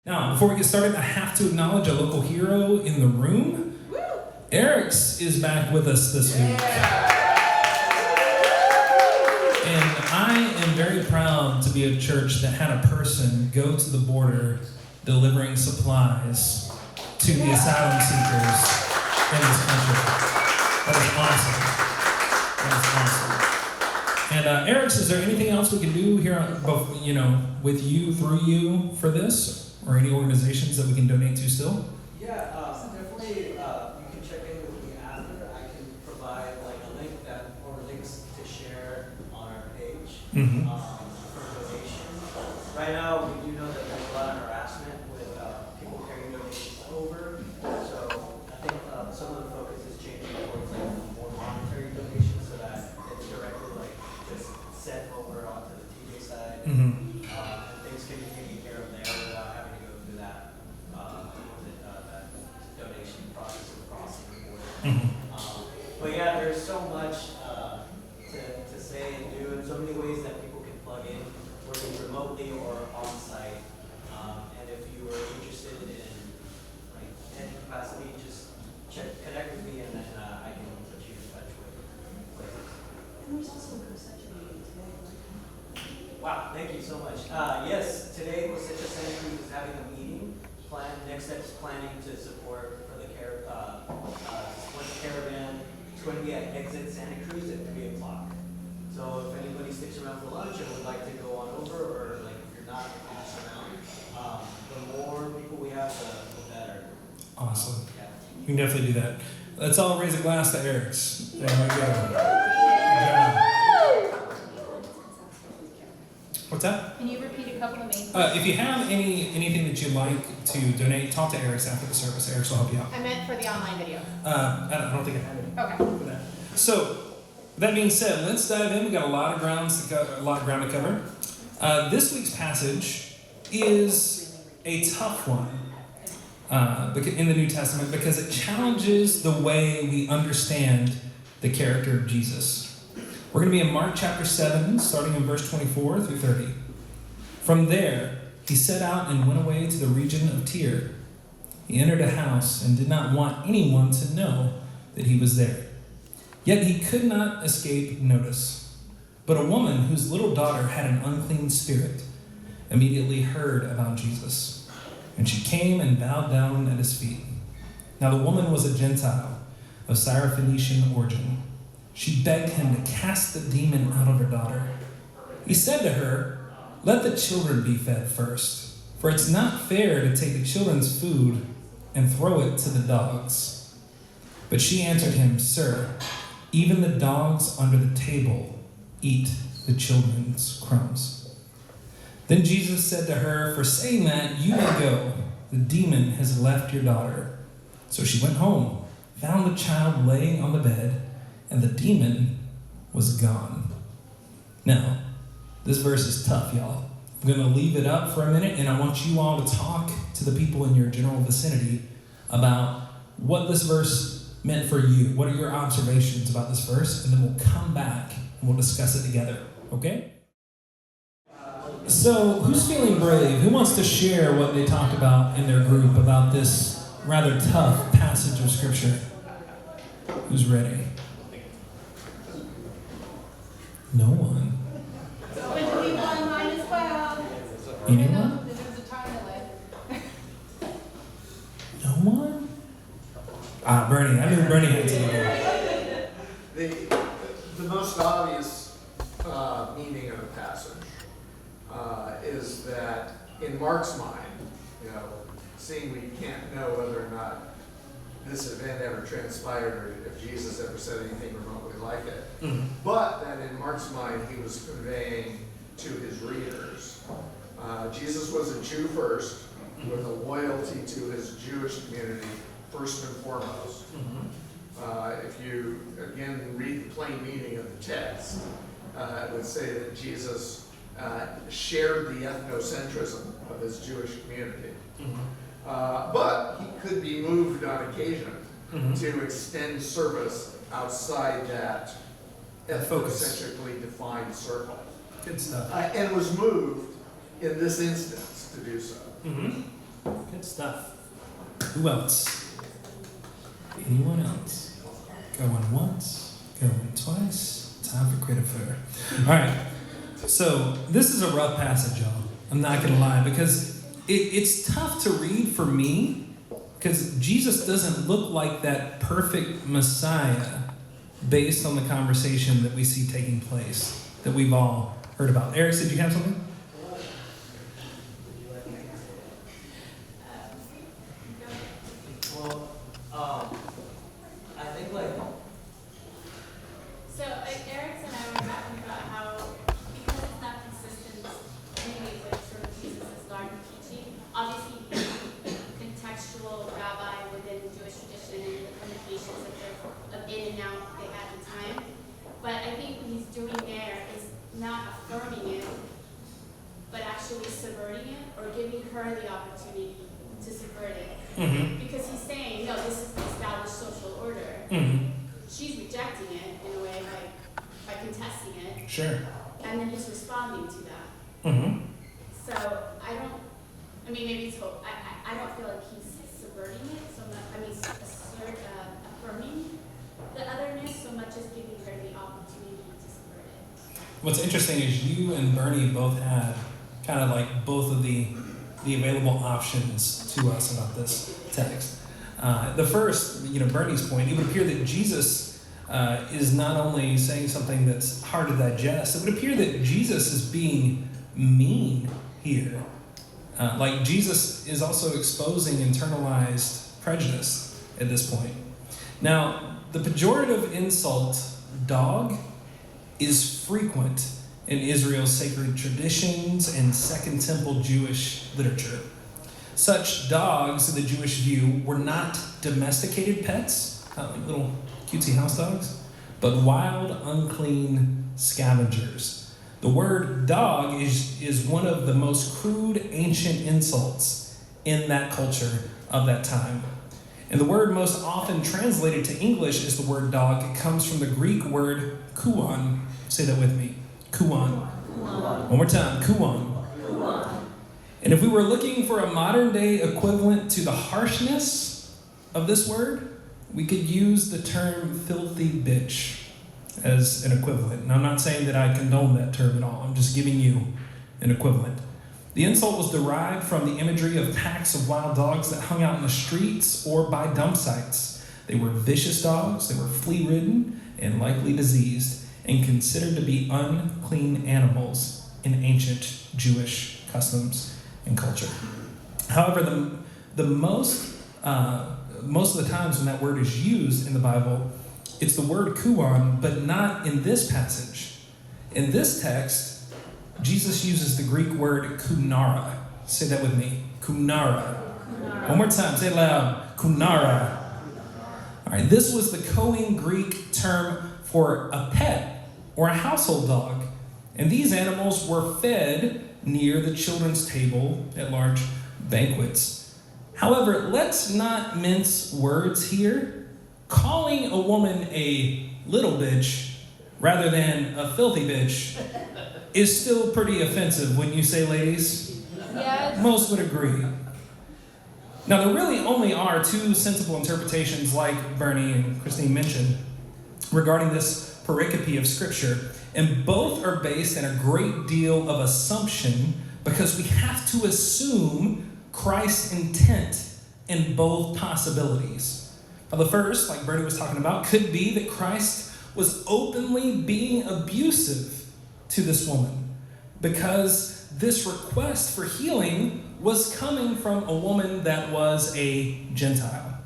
Now, before we get started, I have to acknowledge a local hero in the room. Eric's is back with us this week. And I am very proud to be a church that had a person go to the border delivering supplies to the asylum seekers in this country. That is awesome. And Eric's, is there anything else we can do here, with you, through you for this? Or any organizations that we can donate to still? Yeah, definitely. You can check in with me after. I can provide a link or links to share on our page for donation. Right now, we do know that there's a lot of harassment with people carrying donations over. So I think some of the focus is changing towards more monetary donations, so that it's directly just sent over onto the TJ side, and things can be taken care of there without having to go through that donation process of crossing the border. But yeah, there's so much to say and do, and so many ways that people can plug in, working remotely or on site. And if you are interested in any capacity, just connect with me, and then I can put you in touch with places. And there's also a reception meeting today. Wow, thank you so much. Yes, today Cosecha Santa Cruz is having a meeting. Next step is planning to support for the caravan. It's going to be at Exit Santa Cruz at 3 o'clock. So if anybody sticks around for lunch and would like to go on over, or if you're not, if you're just around, the more people we have, the better. Awesome. Yeah. You can definitely do that. Let's all raise a glass to Eric's. There we go. Good job. What's that? Can you repeat a couple of names? If you have anything that you'd like to donate, talk to Eric's after the service. Eric's will help you out. I meant for the online video. I don't think I have any Okay. for that. So, that being said, let's dive in. We got a lot of ground to cover. This week's passage is a tough one in the New Testament because it challenges the way we understand the character of Jesus. We're going to be in Mark chapter 7, starting in verse 24 through 30. From there, he set out and went away to the region of Tyre. He entered a house and did not want anyone to know that he was there. Yet he could not escape notice. But a woman whose little daughter had an unclean spirit immediately heard about Jesus. And she came and bowed down at his feet. Now the woman was a Gentile of Syrophoenician origin. She begged him to cast the demon out of her daughter. He said to her, "Let the children be fed first, for it's not fair to take the children's food and throw it to the dogs." But she answered him, "Sir, even the dogs under the table eat the children's crumbs." Then Jesus said to her, "For saying that, you may go. The demon has left your daughter." So she went home, found the child laying on the bed, and the demon was gone. Now, this verse is tough, y'all. I'm going to leave it up for a minute, and I want you all to talk to the people in your general vicinity about what this verse meant for you. What are your observations about this verse? And then we'll come back and we'll discuss it together, okay? So, who's feeling brave? Who wants to share what they talked about in their group about this rather tough passage of Scripture? Who's ready? No one. Open to people online as well. Anyone? There's a time delay. No one? Bernie. I knew Bernie had to go. The most obvious meaning of the passage is that in Mark's mind, seeing we can't know whether or not this event ever transpired or if Jesus ever said anything remotely like it, but that in Mark's mind he was conveying to his readers. Jesus was a Jew first, with a loyalty to his Jewish community first and foremost. If you, again, read the plain meaning of the text, it would say that Jesus shared the ethnocentrism of his Jewish community. But he could be moved on occasion to extend service outside that ethnocentrically defined circle. Good stuff. And was moved in this instance to do so. Good stuff. Who else? Anyone else? Going once, going twice. Time for credit fair. All right. So this is a rough passage, y'all. I'm not gonna lie, because it's tough to read for me, because Jesus doesn't look like that perfect Messiah based on the conversation that we see taking place, that we've all heard about. Eric, did you have something? Well, I think like, So Eric and I were talking about how, because it's not consistent in ways like sort of Jesus' larger teaching, obviously he's a contextual rabbi within Jewish tradition and the limitations of in and out they had at the time. But I think what he's doing there is not affirming it, but actually subverting it or giving her the opportunity to subvert it. Mm-hmm. Because he's saying, no, this is the established social order. Mm-hmm. She's rejecting it in a way by contesting it, Sure. and then he's responding to that. Mm-hmm. So I mean, maybe it's hope. I don't feel like he's subverting it so much. I mean, affirming the otherness so much as giving her the opportunity to subvert it. What's interesting is you and Bernie both had kind of like both of the available options to us about this text. The first, Bernie's point, it would appear that Jesus is not only saying something that's hard to digest, it would appear that Jesus is being mean here. Like Jesus is also exposing internalized prejudice at this point. Now, the pejorative insult, dog, is frequent in Israel's sacred traditions and Second Temple Jewish literature. Such dogs, in the Jewish view, were not domesticated pets, not like little cutesy house dogs, but wild, unclean scavengers. The word dog is one of the most crude ancient insults in that culture of that time. And the word most often translated to English as the word dog. It comes from the Greek word kuon. Say that with me. Kuon. One more time. Kuon. And if we were looking for a modern day equivalent to the harshness of this word, we could use the term filthy bitch as an equivalent. Now, I'm not saying that I condone that term at all. I'm just giving you an equivalent. The insult was derived from the imagery of packs of wild dogs that hung out in the streets or by dump sites. They were vicious dogs, they were flea-ridden and likely diseased, and considered to be unclean animals in ancient Jewish customs and culture. However, the most of the times when that word is used in the Bible, it's the word kuon, but not in this passage. In this text, Jesus uses the Greek word kunara. Say that with me. Kunara. One more time. Say it loud. Kunara. All right. This was the Koine Greek term for a pet or a household dog. And these animals were fed near the children's table at large banquets. However, let's not mince words here. Calling a woman a little bitch rather than a filthy bitch is still pretty offensive, wouldn't you say, ladies? Yes. Most would agree. Now, there really only are two sensible interpretations, like Bernie and Christine mentioned, regarding this pericope of Scripture, and both are based in a great deal of assumption because we have to assume Christ's intent in both possibilities. Now, the first, like Bernie was talking about, could be that Christ was openly being abusive to this woman because this request for healing was coming from a woman that was a Gentile.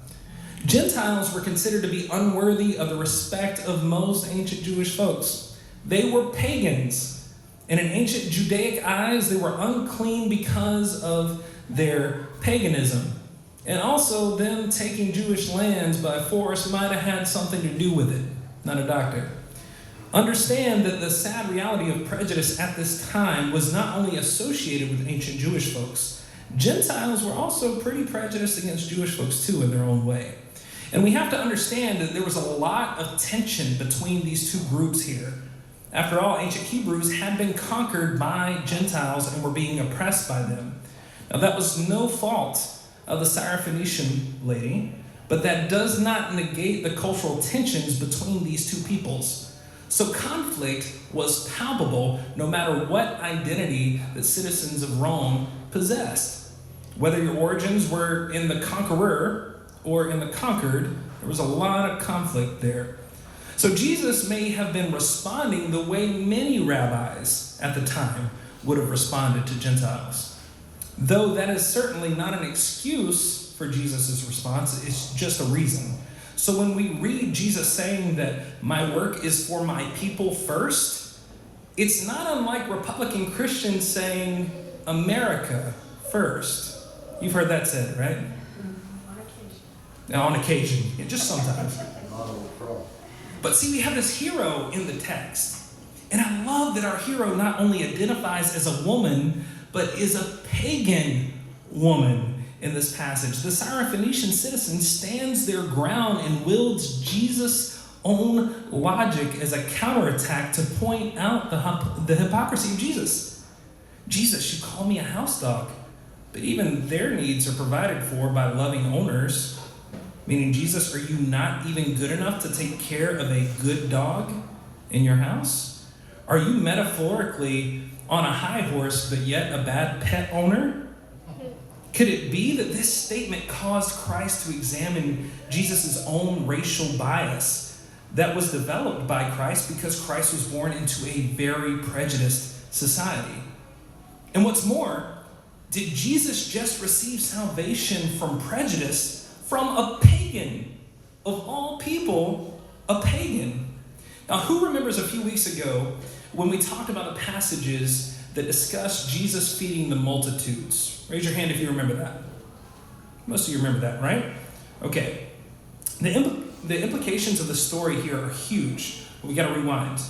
Gentiles were considered to be unworthy of the respect of most ancient Jewish folks. They were pagans, and in ancient Judaic eyes, they were unclean because of their paganism. And also, them taking Jewish lands by force might have had something to do with it. Not a doctor. Understand that the sad reality of prejudice at this time was not only associated with ancient Jewish folks. Gentiles were also pretty prejudiced against Jewish folks too in their own way. And we have to understand that there was a lot of tension between these two groups here. After all, ancient Hebrews had been conquered by Gentiles and were being oppressed by them. Now, that was no fault of the Syrophoenician lady, but that does not negate the cultural tensions between these two peoples. So conflict was palpable no matter what identity that citizens of Rome possessed. Whether your origins were in the conqueror or in the conquered, there was a lot of conflict there. So Jesus may have been responding the way many rabbis at the time would have responded to Gentiles. Though that is certainly not an excuse for Jesus' response, it's just a reason. So when we read Jesus saying that my work is for my people first, it's not unlike Republican Christians saying America first. You've heard that said, right? On occasion. Now, on occasion, yeah, just sometimes. But see, we have this hero in the text. And I love that our hero not only identifies as a woman, but is a pagan woman in this passage. The Syrophoenician citizen stands their ground and wields Jesus' own logic as a counterattack to point out the hypocrisy of Jesus. Jesus, you call me a house dog, but even their needs are provided for by loving owners. Meaning, Jesus, are you not even good enough to take care of a good dog in your house? Are you metaphorically on a high horse, but yet a bad pet owner? Could it be that this statement caused Christ to examine Jesus' own racial bias that was developed by Christ because Christ was born into a very prejudiced society? And what's more, did Jesus just receive salvation from prejudice from a pagan? Of all people, a pagan. Now, who remembers a few weeks ago when we talked about the passages that discuss Jesus feeding the multitudes? Raise your hand if you remember that. Most of you remember that, right? Okay. The implications of the story here are huge. We got to rewind.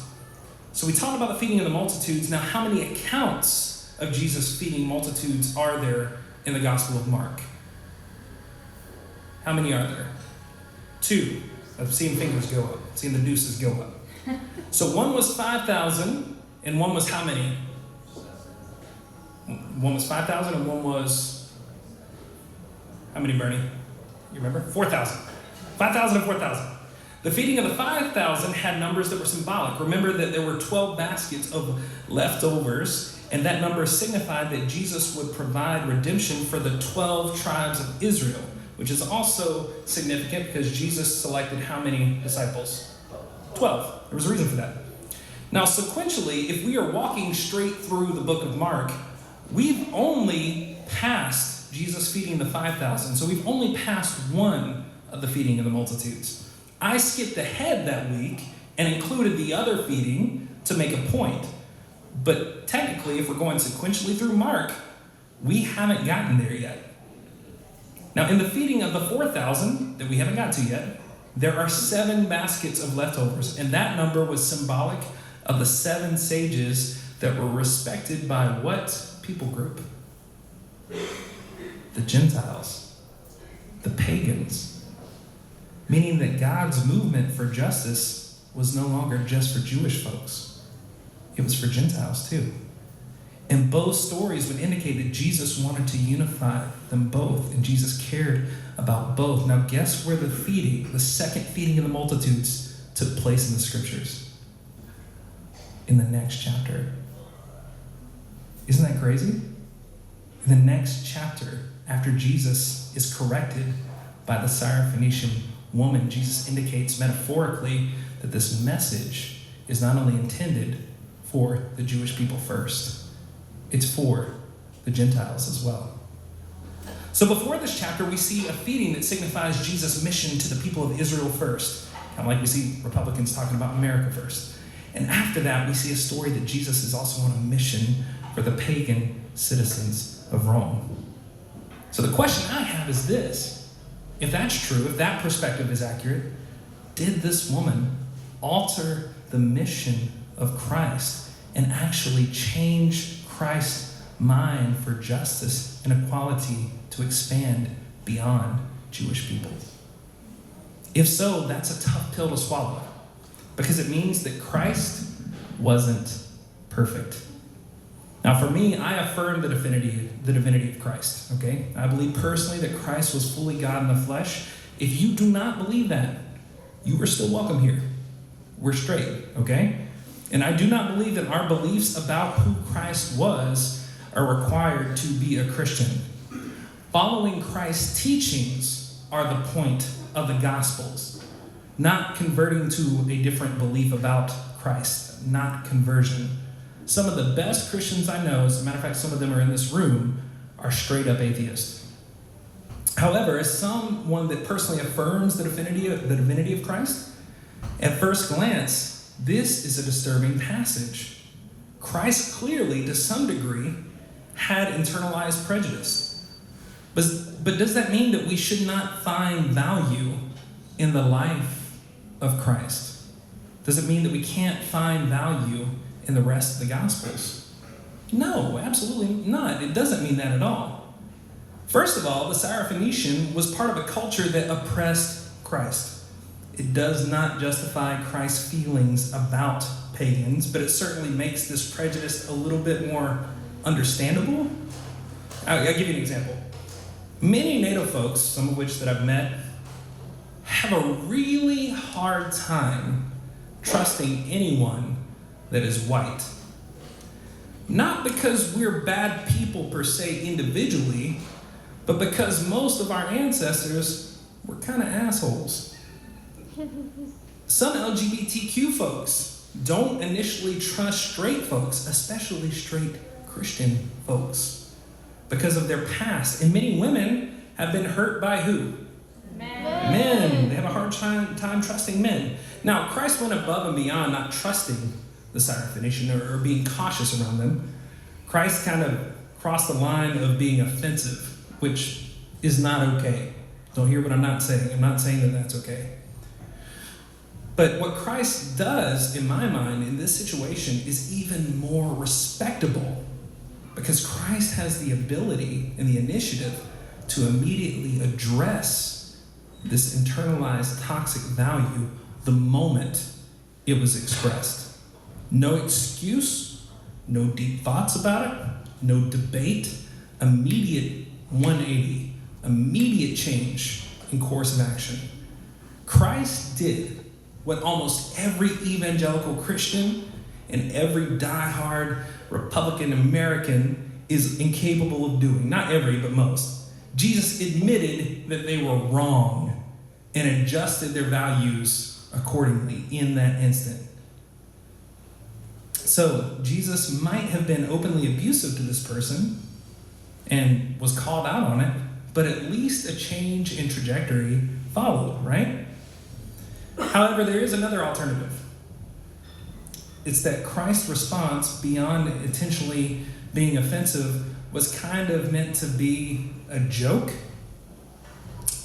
So we talked about the feeding of the multitudes. Now, how many accounts of Jesus feeding multitudes are there in the Gospel of Mark? How many are there? 2. I've seen fingers go up. I've seen the deuces go up. So one was 5,000, and one was how many? One was 5,000, and one was how many, Bernie? You remember? 4,000. 5,000 and 4,000. The feeding of the 5,000 had numbers that were symbolic. Remember that there were 12 baskets of leftovers, and that number signified that Jesus would provide redemption for the 12 tribes of Israel, which is also significant because Jesus selected how many disciples? 12. There was a reason for that. Now, sequentially, if we are walking straight through the book of Mark, we've only passed Jesus feeding the 5,000. So we've only passed one of the feeding of the multitudes. I skipped ahead that week and included the other feeding to make a point. But technically, if we're going sequentially through Mark, we haven't gotten there yet. Now, in the feeding of the 4,000 that we haven't got to yet, there are 7 baskets of leftovers, and that number was symbolic of the 7 sages that were respected by what people group? The Gentiles, the pagans, meaning that God's movement for justice was no longer just for Jewish folks. It was for Gentiles too. And both stories would indicate that Jesus wanted to unify them both, and Jesus cared about both. Now, guess where the feeding, the second feeding of the multitudes, took place in the scriptures? In the next chapter. Isn't that crazy? In the next chapter, after Jesus is corrected by the Syrophoenician woman, Jesus indicates metaphorically that this message is not only intended for the Jewish people first, it's for the Gentiles as well. So before this chapter, we see a feeding that signifies Jesus' mission to the people of Israel first. Kind of like we see Republicans talking about America first. And after that, we see a story that Jesus is also on a mission for the pagan citizens of Rome. So the question I have is this. If that's true, if that perspective is accurate, did this woman alter the mission of Christ and actually change Christ's mind for justice and equality to expand beyond Jewish people? If so, that's a tough pill to swallow, because it means that Christ wasn't perfect. Now, for me, I affirm the divinity of Christ, okay? I believe personally that Christ was fully God in the flesh. If you do not believe that, you are still welcome here. We're straight, okay? And I do not believe that our beliefs about who Christ was are required to be a Christian. Following Christ's teachings are the point of the Gospels, not converting to a different belief about Christ, not conversion. Some of the best Christians I know, as a matter of fact, some of them are in this room, are straight up atheists. However, as someone that personally affirms the divinity of Christ, at first glance, this is a disturbing passage. Christ clearly, to some degree, had internalized prejudice. But does that mean that we should not find value in the life of Christ? Does it mean that we can't find value in the rest of the Gospels? No, absolutely not. It doesn't mean that at all. First of all, the Syrophoenician was part of a culture that oppressed Christ. It does not justify Christ's feelings about pagans, but it certainly makes this prejudice a little bit more understandable. I'll give you an example. Many native folks, some of which that I've met, have a really hard time trusting anyone that is white. Not because we're bad people per se individually, but because most of our ancestors were kind of assholes. Some LGBTQ folks don't initially trust straight folks, especially straight Christian folks, because of their past. And many women have been hurt by who? Men. They have a hard time trusting men. Now, Christ went above and beyond not trusting the Syrophoenician or being cautious around them. Christ kind of crossed the line of being offensive, which is not okay. Don't hear what I'm not saying. I'm not saying that that's okay. But what Christ does, in my mind, in this situation is even more respectable, because Christ has the ability and the initiative to immediately address this internalized toxic value the moment it was expressed. No excuse, no deep thoughts about it, no debate, immediate 180, immediate change in course of action. Christ did what almost every evangelical Christian and every diehard Republican American is incapable of doing. Not every, but most. Jesus admitted that they were wrong and adjusted their values accordingly in that instant. So Jesus might have been openly abusive to this person and was called out on it, but at least a change in trajectory followed, right? However, there is another alternative. It's that Christ's response, beyond intentionally being offensive, was kind of meant to be a joke.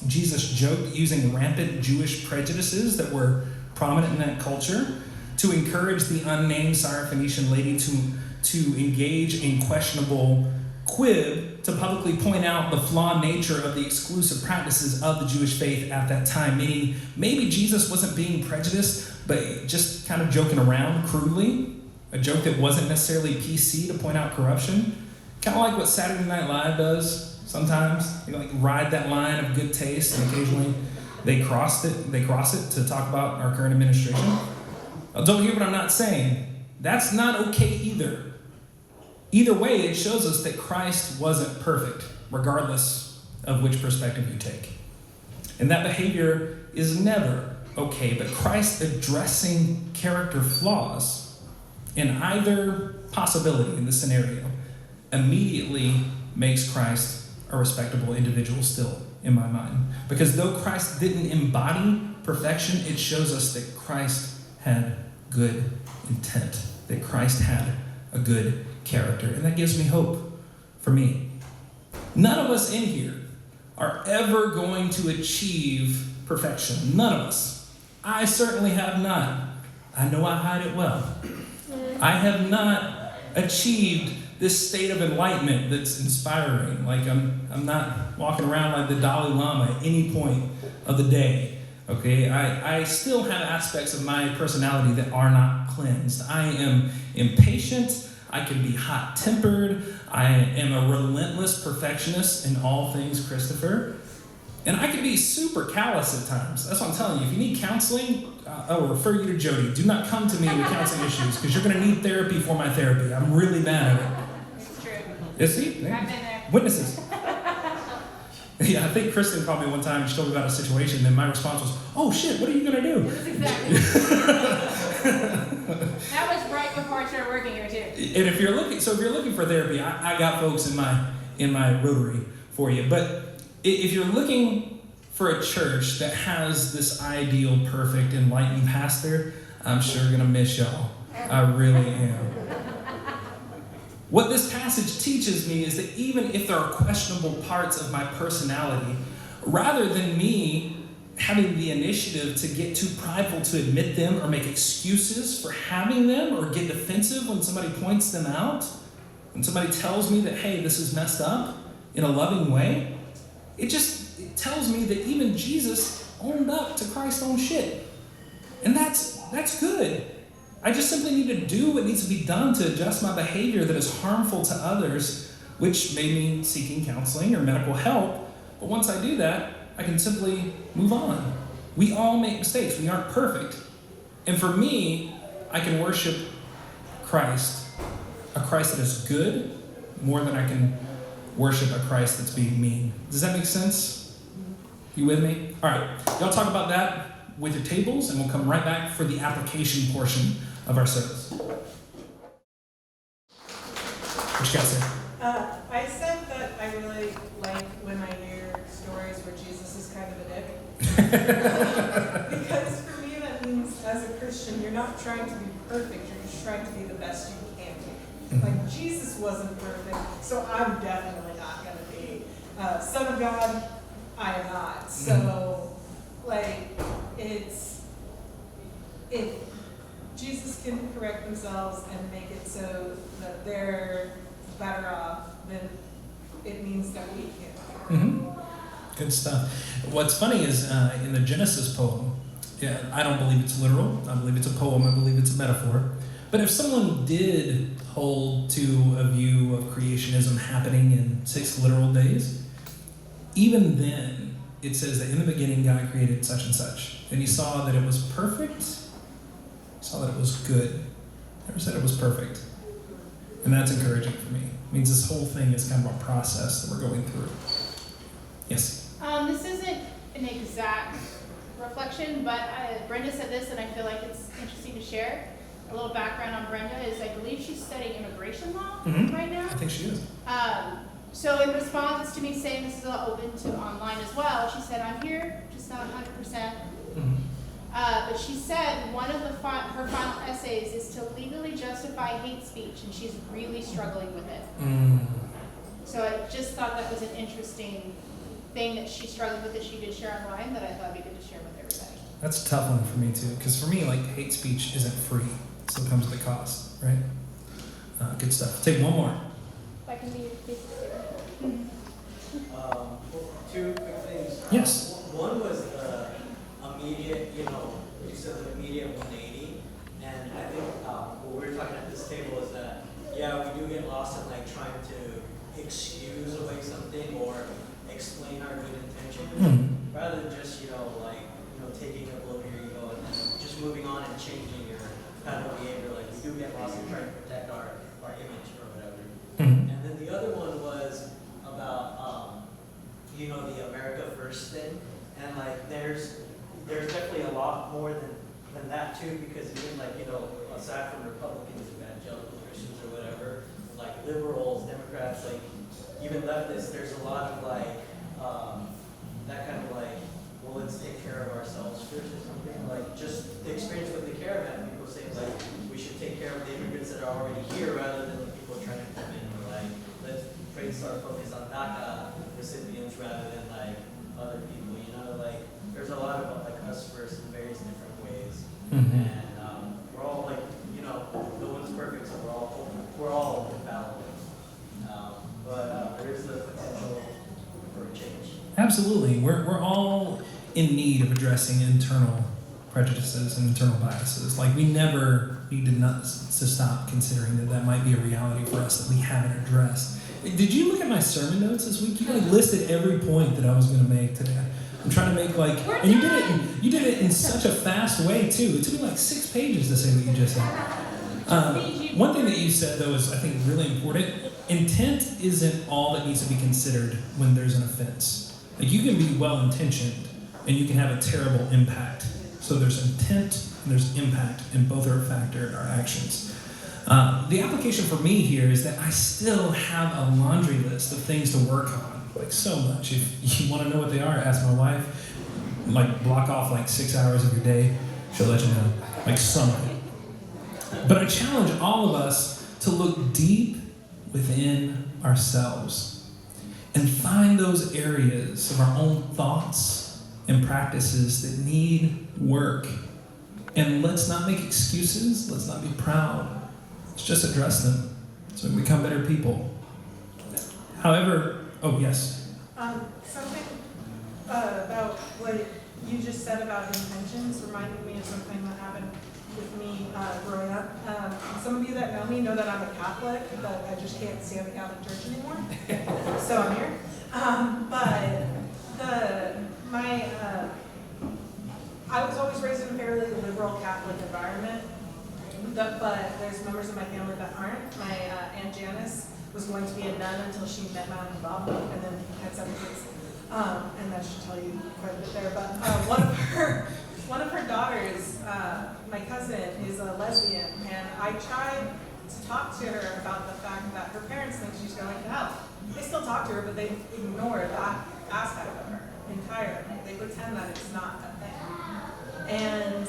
Jesus joked using rampant Jewish prejudices that were prominent in that culture to encourage the unnamed Syrophoenician lady to engage in questionable quib, to publicly point out the flawed nature of the exclusive practices of the Jewish faith at that time, meaning maybe Jesus wasn't being prejudiced, but just kind of joking around crudely, a joke that wasn't necessarily PC to point out corruption, kind of like what Saturday Night Live does sometimes. They like ride that line of good taste, and occasionally they cross it to talk about our current administration. Don't hear what I'm not saying. That's not okay either. Either way, it shows us that Christ wasn't perfect, regardless of which perspective you take. And that behavior is never okay, but Christ addressing character flaws in either possibility in this scenario immediately makes Christ a respectable individual still, in my mind. Because though Christ didn't embody perfection, it shows us that Christ had good intent, that Christ had a good character, and that gives me hope for me. None of us in here are ever going to achieve perfection. None of us. I certainly have not. I know I hide it well. I have not achieved this state of enlightenment that's inspiring. Like I'm not walking around like the Dalai Lama at any point of the day. Okay, I still have aspects of my personality that are not cleansed. I am impatient. I can be hot-tempered. I am a relentless perfectionist in all things Christopher. And I can be super callous at times. That's what I'm telling you. If you need counseling, I will refer you to Jody. Do not come to me with counseling issues because you're going to need therapy for my therapy. I'm really bad at it. It's true. Is he? I've been there. Witnesses. Yeah, I think Kristen called me one time and she told me about a situation. Then my response was, "Oh shit, what are you going to do?" This is exactly. That was right before I started working here too. And if you're looking for therapy, I got folks in my rotary for you. But if you're looking for a church that has this ideal, perfect, enlightened pastor, I'm sure gonna miss y'all. I really am. What this passage teaches me is that even if there are questionable parts of my personality, rather than me having the initiative to get too prideful to admit them or make excuses for having them or get defensive when somebody points them out, when somebody tells me that, hey, this is messed up in a loving way, it tells me that even Jesus owned up to Christ's own shit. And that's good. I just simply need to do what needs to be done to adjust my behavior that is harmful to others, which may mean seeking counseling or medical help. But once I do that, I can simply move on. We all make mistakes. We aren't perfect. And for me, I can worship Christ, a Christ that is good, more than I can worship a Christ that's being mean. Does that make sense? You with me? All right. Y'all talk about that with your tables, and we'll come right back for the application portion of our service. What you guys say? I said that I really like when I hear stories where Jesus is kind of a dick. Because for me that means as a Christian, you're not trying to be perfect, you're just trying to be the best you can be. Like Jesus wasn't perfect, so I'm definitely not going to be. Son of God, I am not. So, like, if Jesus can correct themselves and make it so that they're better off, then it means that we can. Good stuff. What's funny is in the Genesis poem, I don't believe it's literal. I believe it's a poem. I believe it's a metaphor. But if someone did hold to a view of creationism happening in 6 literal days, even then it says that in the beginning God created such and such. And he saw that it was perfect. He saw that it was good. Never said it was perfect. And that's encouraging for me. It means this whole thing is kind of a process that we're going through. Yes? This isn't an exact reflection, but Brenda said this, and I feel like it's interesting to share. A little background on Brenda is I believe she's studying immigration law right now. I think she is. So in response to me saying this is all open to online as well, she said, I'm here, just not 100%. But she said one of her final essays is to legally justify hate speech, and she's really struggling with it. So I just thought that was an interesting thing that she struggled with that she did share online that I thought would be good to share with everybody. That's a tough one for me too, because for me, like, hate speech isn't free, so it comes with a cost, right? Good stuff. Take one more. If I can be Two quick things. Yes. One was the immediate, you said the immediate 180, and I think what we were talking at this table is that, yeah, we do get lost in like trying to excuse away something or explain our good intentions, rather than just, taking a blow to your ego and then just moving on and changing your kind of behavior. Like, we do get lost in trying to protect our image or whatever. And then the other one was about, the America First thing. And like, there's definitely a lot more than that too, because even like, aside from Republicans, evangelical Christians or whatever, like liberals, Democrats, like even leftists, there's a lot of like, that kind of like, well, let's take care of ourselves first or something. Like just the experience with the caravan, people saying like, we should take care of the immigrants that are already here rather than the people trying to come in. Or like, let's start focus on DACA recipients rather than like other people, like there's a lot of like us first in various different ways. And we're all like, no one's perfect, so we're all infallible. But there is the potential for change. Absolutely. We're all in need of addressing internal prejudices and internal biases. Like, we never need to stop considering that that might be a reality for us that we haven't addressed. Did you look at my sermon notes this week? You like listed every point that I was going to make today. I'm trying to make and you did it in such a fast way too. It took me like 6 pages to say what you just said. One thing that you said though is I think really important. Intent isn't all that needs to be considered when there's an offense. Like, you can be well intentioned and you can have a terrible impact. So there's intent and there's impact, and both are a factor in our actions. The application for me here is that I still have a laundry list of things to work on, like so much. If you want to know what they are, ask my wife. Like, block off like 6 hours of your day, she'll let you know, like something. But I challenge all of us to look deep within ourselves and find those areas of our own thoughts and practices that need work. And let's not make excuses, let's not be proud. Let's just address them so we become better people. However, oh yes. Something about what you just said about intentions reminded me of something that happened with me growing up. Some of you that know me know that I'm a Catholic, but I just can't stand the Catholic Church anymore. So I'm here. I was always raised in a fairly liberal Catholic environment. But there's members of my family that aren't. My Aunt Janice was going to be a nun until she met my Uncle Bob, and then had 7 kids. And that should tell you quite a bit there. But one of her daughters, my cousin, is a lesbian, and I tried to talk to her about the fact that her parents think she's going to hell. They still talk to her, but they ignore that aspect of her entirely. They pretend that it's not a thing. And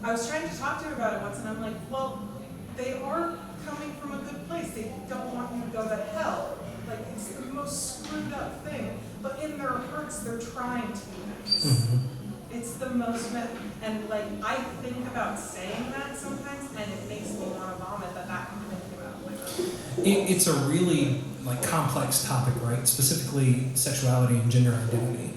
I was trying to talk to her about it once, and I'm like, well, they are coming from a good place. They don't want you to go to hell. Like, it's the most screwed up thing. But in their hearts, they're trying to be nice. Mm-hmm. It's the most, and like, I think about saying that sometimes, and it makes me want to vomit that I'm thinking about. It's a really complex topic, right? Specifically, sexuality and gender identity.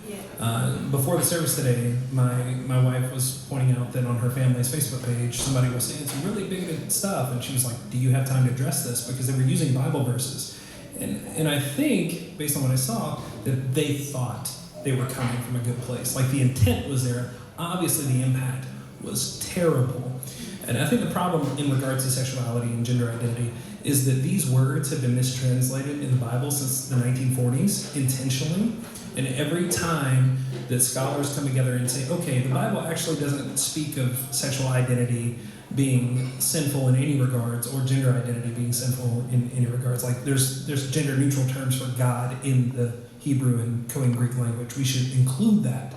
Before the service today, my wife was pointing out that on her family's Facebook page, somebody was saying some really bigoted stuff, and she was like, do you have time to address this? Because they were using Bible verses. And I think, based on what I saw, that they thought they were coming from a good place. Like, the intent was there. Obviously, the impact was terrible. And I think the problem in regards to sexuality and gender identity is that these words have been mistranslated in the Bible since the 1940s, intentionally. And every time that scholars come together and say, okay, the Bible actually doesn't speak of sexual identity being sinful in any regards, or gender identity being sinful in any regards. Like, there's gender neutral terms for God in the Hebrew and Koine Greek language. We should include that.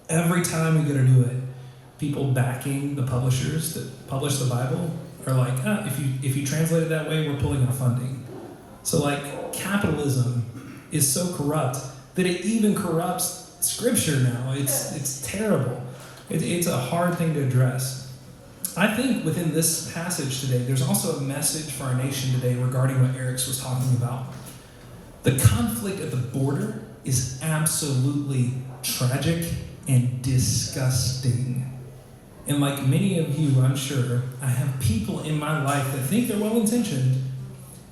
Every time we go to do it, people backing the publishers that publish the Bible are like, if you translate it that way, we're pulling our funding. So capitalism is so corrupt that it even corrupts Scripture now. It's terrible. It's a hard thing to address. I think within this passage today, there's also a message for our nation today regarding what Eric's was talking about. The conflict at the border is absolutely tragic and disgusting. And like many of you, I'm sure, I have people in my life that think they're well-intentioned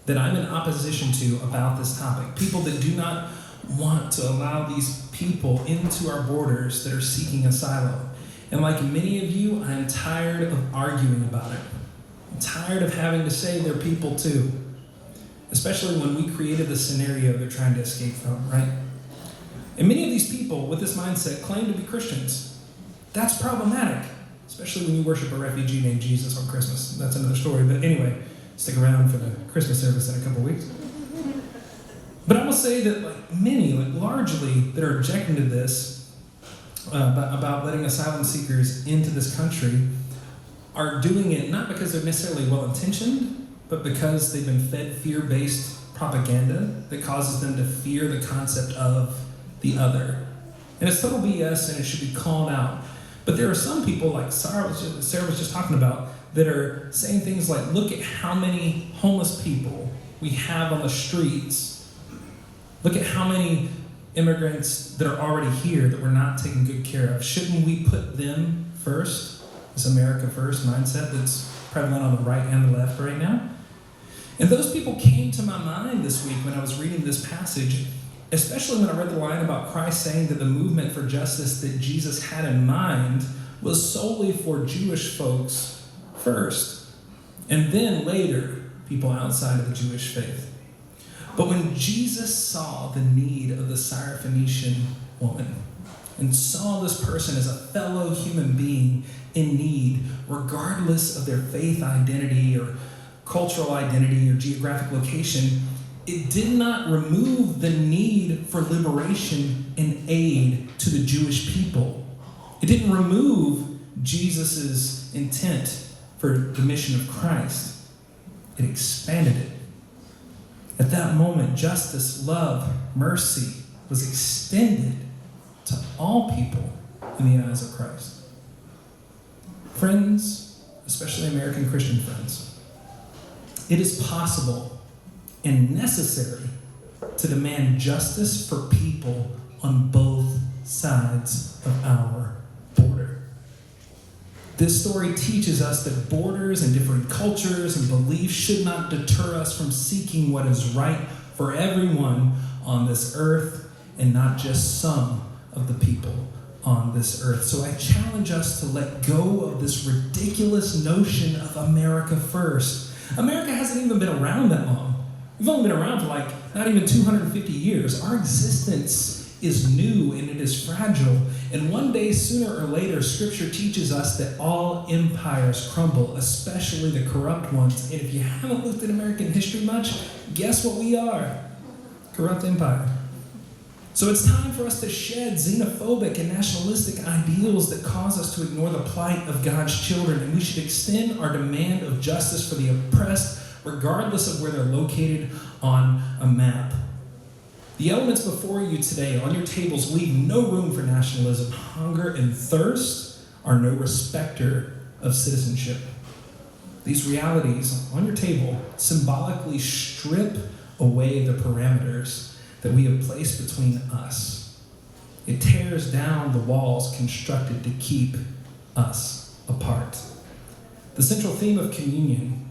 that I'm in opposition to about this topic. People that do not want to allow these people into our borders that are seeking asylum. And like many of you, I'm tired of arguing about it. I'm tired of having to say they're people too. Especially when we created the scenario they're trying to escape from, right? And many of these people with this mindset claim to be Christians. That's problematic, especially when you worship a refugee named Jesus on Christmas. That's another story, but anyway, stick around for the Christmas service in a couple weeks. But I will say that many, largely, that are objecting to this, about letting asylum seekers into this country, are doing it not because they're necessarily well-intentioned, but because they've been fed fear-based propaganda that causes them to fear the concept of the other. And it's total BS, and it should be called out. But there are some people, like Sarah was just talking about, that are saying things like, look at how many homeless people we have on the streets. Look at how many immigrants that are already here that we're not taking good care of. Shouldn't we put them first, this America first mindset that's prevalent on the right and the left right now. And those people came to my mind this week when I was reading this passage, especially when I read the line about Christ saying that the movement for justice that Jesus had in mind was solely for Jewish folks first, and then later, people outside of the Jewish faith. But when Jesus saw the need of the Syrophoenician woman and saw this person as a fellow human being in need, regardless of their faith identity or cultural identity or geographic location, it did not remove the need for liberation and aid to the Jewish people. It didn't remove Jesus' intent for the mission of Christ. It expanded it. At that moment, justice, love, mercy was extended to all people in the eyes of Christ. Friends, especially American Christian friends, it is possible and necessary to demand justice for people on both sides of our border. This story teaches us that borders and different cultures and beliefs should not deter us from seeking what is right for everyone on this earth and not just some of the people on this earth. So I challenge us to let go of this ridiculous notion of America first. America hasn't even been around that long. We've only been around for not even 250 years. Our existence is new and it is fragile. And one day, sooner or later, Scripture teaches us that all empires crumble, especially the corrupt ones. And if you haven't looked at American history much, guess what we are? Corrupt empire. So it's time for us to shed xenophobic and nationalistic ideals that cause us to ignore the plight of God's children. And we should extend our demand of justice for the oppressed, regardless of where they're located on a map. The elements before you today on your tables leave no room for nationalism. Hunger and thirst are no respecter of citizenship. These realities on your table symbolically strip away the parameters that we have placed between us. It tears down the walls constructed to keep us apart. The central theme of communion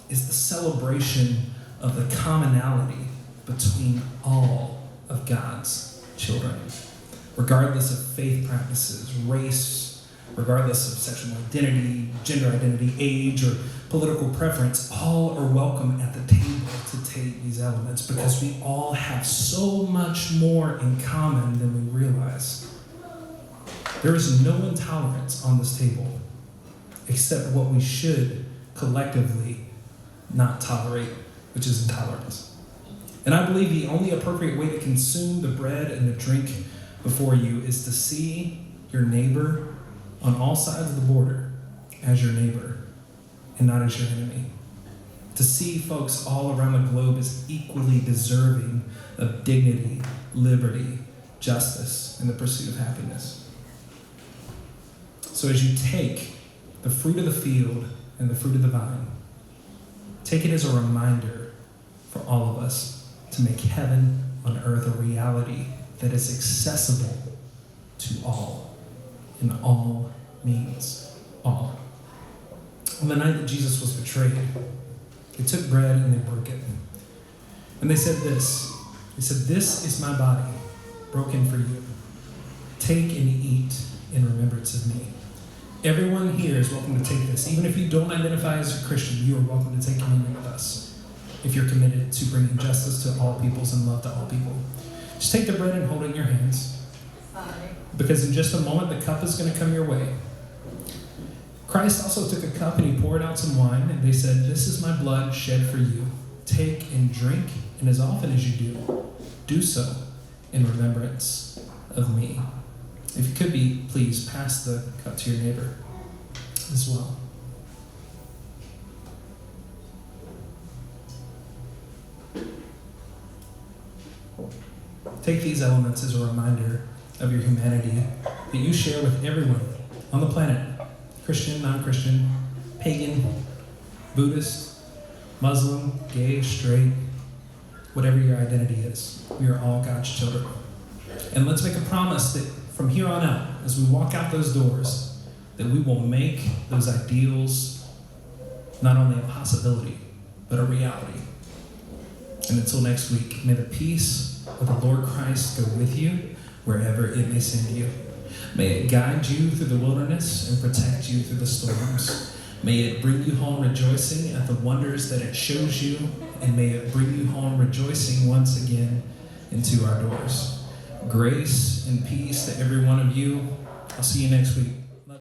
is the celebration of the commonality between all of God's children, regardless of faith practices, race, regardless of sexual identity, gender identity, age, or political preference. All are welcome at the table to take these elements because we all have so much more in common than we realize. There is no intolerance on this table except what we should collectively not tolerate, which is intolerance. And I believe the only appropriate way to consume the bread and the drink before you is to see your neighbor on all sides of the border as your neighbor and not as your enemy. To see folks all around the globe as equally deserving of dignity, liberty, justice, and the pursuit of happiness. So as you take the fruit of the field and the fruit of the vine, take it as a reminder for all of us to make heaven on earth a reality that is accessible to all, and all means all. On the night that Jesus was betrayed, they took bread and they broke it. And they said this. They said, "This is my body, broken for you. Take and eat in remembrance of me." Everyone here is welcome to take this. Even if you don't identify as a Christian, you are welcome to take communion with us if you're committed to bringing justice to all peoples and love to all people. Just take the bread and hold it in your hands. Because in just a moment, the cup is going to come your way. Christ also took a cup and he poured out some wine, and they said, "This is my blood shed for you. Take and drink, and as often as you do so in remembrance of me." If you could be, please pass the cup to your neighbor as well. Take these elements as a reminder of your humanity that you share with everyone on the planet. Christian, non-Christian, pagan, Buddhist, Muslim, gay, straight, whatever your identity is. We are all God's children. And let's make a promise that from here on out, as we walk out those doors, that we will make those ideals not only a possibility, but a reality. And until next week, may the peace of the Lord Christ go with you wherever it may send you. May it guide you through the wilderness and protect you through the storms. May it bring you home rejoicing at the wonders that it shows you, and may it bring you home rejoicing once again into our doors. Grace and peace to every one of you. I'll see you next week.